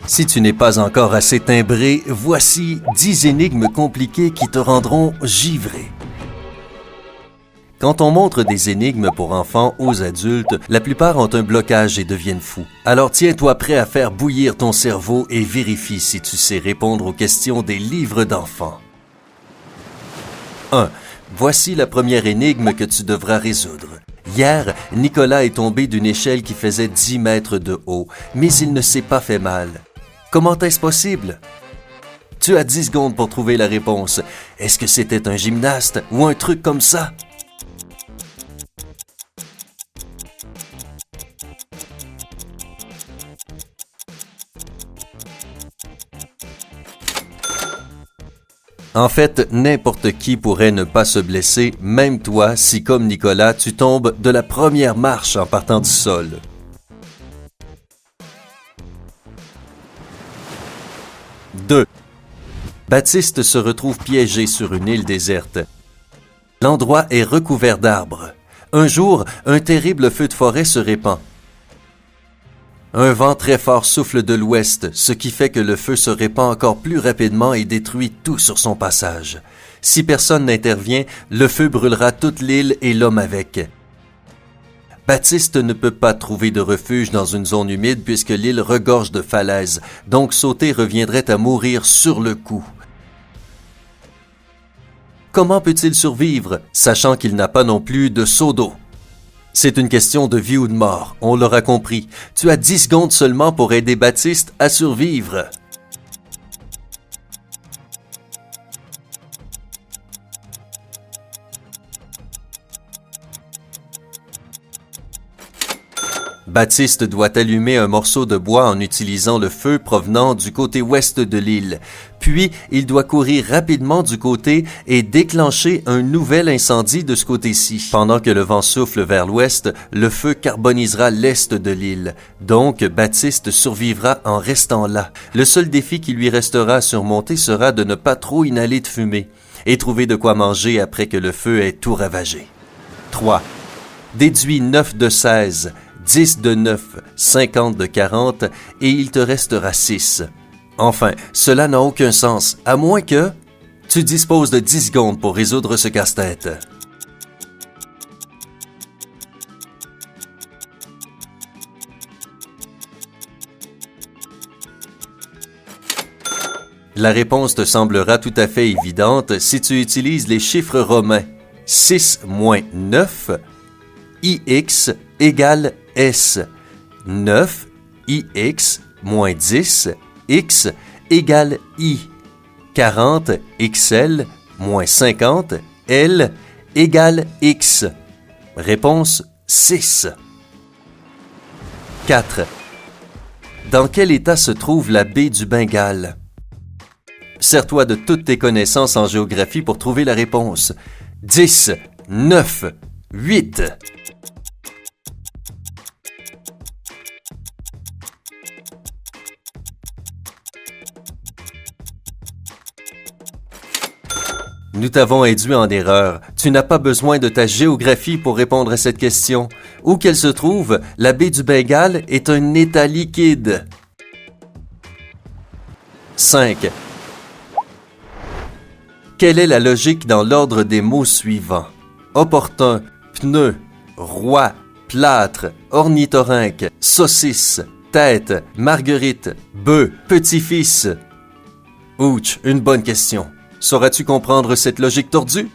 Si tu n'es pas encore assez timbré, voici 10 énigmes compliquées qui te rendront givré. Quand on montre des énigmes pour enfants aux adultes, la plupart ont un blocage et deviennent fous. Alors tiens-toi prêt à faire bouillir ton cerveau et vérifie si tu sais répondre aux questions des livres d'enfants. 1. Voici la première énigme que tu devras résoudre. Hier, Nicolas est tombé d'une échelle qui faisait 10 mètres de haut, mais il ne s'est pas fait mal. Comment est-ce possible? Tu as 10 secondes pour trouver la réponse. Est-ce que c'était un gymnaste ou un truc comme ça? En fait, n'importe qui pourrait ne pas se blesser, même toi, si comme Nicolas, tu tombes de la première marche en partant du sol. 2. Baptiste se retrouve piégé sur une île déserte. L'endroit est recouvert d'arbres. Un jour, un terrible feu de forêt se répand. Un vent très fort souffle de l'ouest, ce qui fait que le feu se répand encore plus rapidement et détruit tout sur son passage. Si personne n'intervient, le feu brûlera toute l'île et l'homme avec. Baptiste ne peut pas trouver de refuge dans une zone humide puisque l'île regorge de falaises, donc sauter reviendrait à mourir sur le coup. Comment peut-il survivre, sachant qu'il n'a pas non plus de seau d'eau? C'est une question de vie ou de mort, on l'aura compris. Tu as 10 secondes seulement pour aider Baptiste à survivre. Baptiste doit allumer un morceau de bois en utilisant le feu provenant du côté ouest de l'île. Puis, il doit courir rapidement du côté et déclencher un nouvel incendie de ce côté-ci. Pendant que le vent souffle vers l'ouest, le feu carbonisera l'est de l'île. Donc, Baptiste survivra en restant là. Le seul défi qui lui restera à surmonter sera de ne pas trop inhaler de fumée et trouver de quoi manger après que le feu ait tout ravagé. 3. Déduis 9 de 16. 10 de 9, 50 de 40, et il te restera 6. Enfin, cela n'a aucun sens, à moins que tu disposes de 10 secondes pour résoudre ce casse-tête. La réponse te semblera tout à fait évidente si tu utilises les chiffres romains. 6 moins 9, ix égale S. 9, ix, moins 10, x égale I. 40, xl, moins 50, L égale X. Réponse 6. 4. Dans quel état se trouve la baie du Bengale? Sers-toi de toutes tes connaissances en géographie pour trouver la réponse. 10, 9, 8. Nous t'avons induit en erreur. Tu n'as pas besoin de ta géographie pour répondre à cette question. Où qu'elle se trouve, la baie du Bengale est un état liquide. 5. Quelle est la logique dans l'ordre des mots suivants? Opportun, pneu, roi, plâtre, ornithorynque, saucisse, tête, marguerite, bœuf, petit-fils. Ouch, une bonne question. Sauras-tu comprendre cette logique tordue?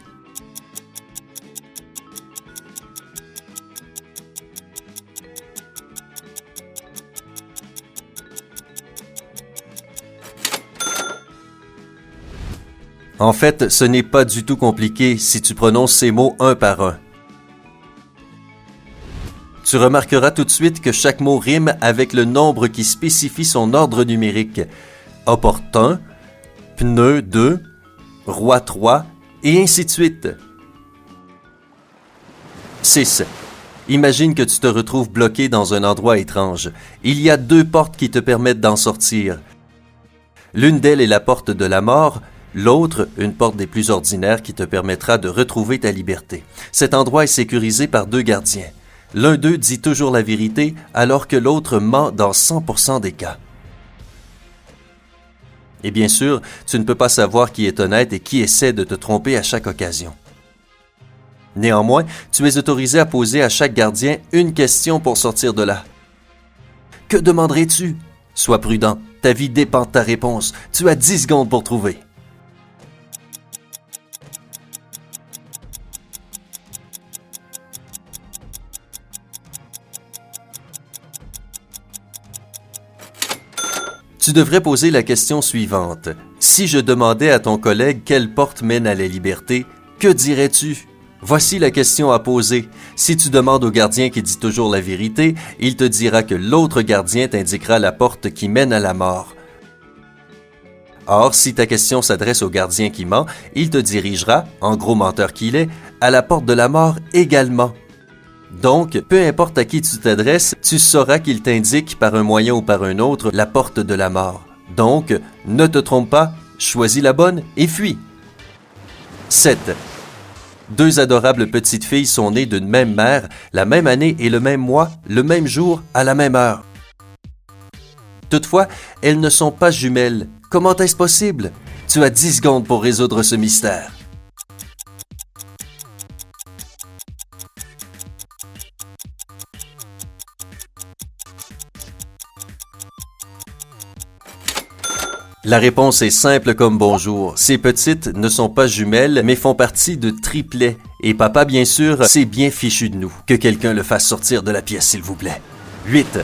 En fait, ce n'est pas du tout compliqué si tu prononces ces mots un par un. Tu remarqueras tout de suite que chaque mot rime avec le nombre qui spécifie son ordre numérique. Opportun, pneu 2, roi 3, et ainsi de suite. 6. Imagine que tu te retrouves bloqué dans un endroit étrange. Il y a 2 portes qui te permettent d'en sortir. L'une d'elles est la porte de la mort, l'autre, une porte des plus ordinaires qui te permettra de retrouver ta liberté. Cet endroit est sécurisé par 2 gardiens. L'un d'eux dit toujours la vérité, alors que l'autre ment dans 100% des cas. Et bien sûr, tu ne peux pas savoir qui est honnête et qui essaie de te tromper à chaque occasion. Néanmoins, tu es autorisé à poser à chaque gardien une question pour sortir de là. Que demanderais-tu? Sois prudent, ta vie dépend de ta réponse. Tu as 10 secondes pour trouver. Tu devrais poser la question suivante. Si je demandais à ton collègue quelle porte mène à la liberté, que dirais-tu? Voici la question à poser. Si tu demandes au gardien qui dit toujours la vérité, il te dira que l'autre gardien t'indiquera la porte qui mène à la mort. Or, si ta question s'adresse au gardien qui ment, il te dirigera, en gros menteur qu'il est, à la porte de la mort également. Donc, peu importe à qui tu t'adresses, tu sauras qu'il t'indique par un moyen ou par un autre la porte de la mort. Donc, ne te trompe pas, choisis la bonne et fuis. 7. Deux adorables petites filles sont nées d'une même mère, la même année et le même mois, le même jour, à la même heure. Toutefois, elles ne sont pas jumelles. Comment est-ce possible? Tu as 10 secondes pour résoudre ce mystère. La réponse est simple comme bonjour. Ces petites ne sont pas jumelles, mais font partie de triplets. Et papa, bien sûr, c'est bien fichu de nous. Que quelqu'un le fasse sortir de la pièce, s'il vous plaît. 8.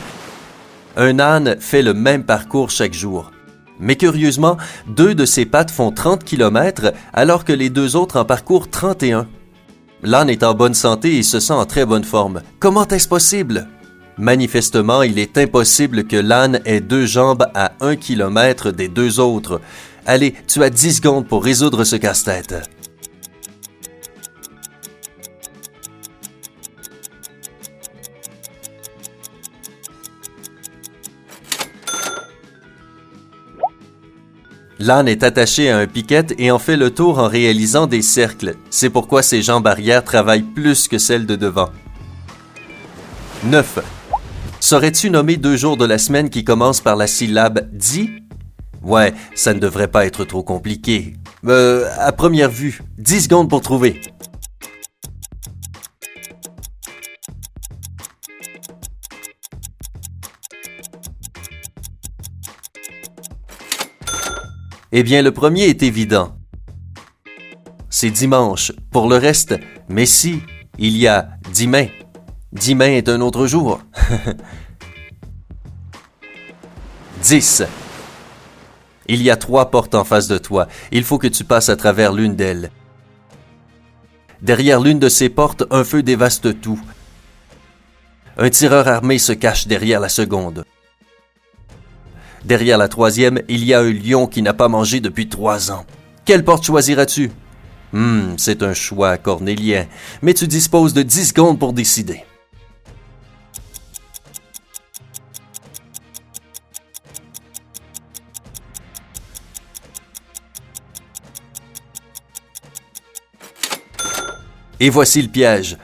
Un âne fait le même parcours chaque jour. Mais curieusement, 2 de ses pattes font 30 km, alors que les 2 autres en parcourent 31. L'âne est en bonne santé et se sent en très bonne forme. Comment est-ce possible? Manifestement, il est impossible que l'âne ait 2 jambes à 1 km des 2 autres. Allez, tu as 10 secondes pour résoudre ce casse-tête. L'âne est attaché à un piquet et en fait le tour en réalisant des cercles. C'est pourquoi ses jambes arrière travaillent plus que celles de devant. 9. Saurais-tu nommer 2 jours de la semaine qui commencent par la syllabe « di » ? Ouais, ça ne devrait pas être trop compliqué. À première vue, 10 secondes pour trouver. Eh bien, le premier est évident. C'est dimanche. Pour le reste, mais si, il y a demain. Demain est un autre jour. 10. Il y a 3 portes en face de toi. Il faut que tu passes à travers l'une d'elles. Derrière l'une de ces portes, un feu dévaste tout. Un tireur armé se cache derrière la seconde. Derrière la troisième, il y a un lion qui n'a pas mangé depuis 3 ans. Quelle porte choisiras-tu? C'est un choix cornélien, mais tu disposes de 10 secondes pour décider. Et voici le piège.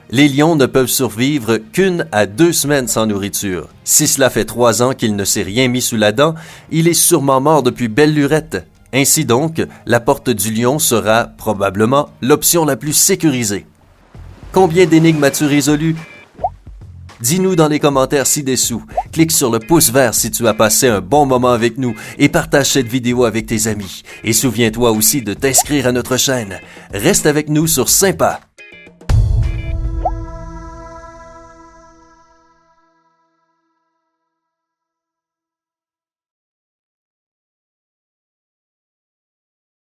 Les lions ne peuvent survivre qu'1 à 2 semaines sans nourriture. Si cela fait 3 ans qu'il ne s'est rien mis sous la dent, il est sûrement mort depuis belle lurette. Ainsi donc, la porte du lion sera probablement l'option la plus sécurisée. Combien d'énigmes as-tu résolues? Dis-nous dans les commentaires ci-dessous. Clique sur le pouce vert si tu as passé un bon moment avec nous et partage cette vidéo avec tes amis. Et souviens-toi aussi de t'inscrire à notre chaîne. Reste avec nous sur Sympa.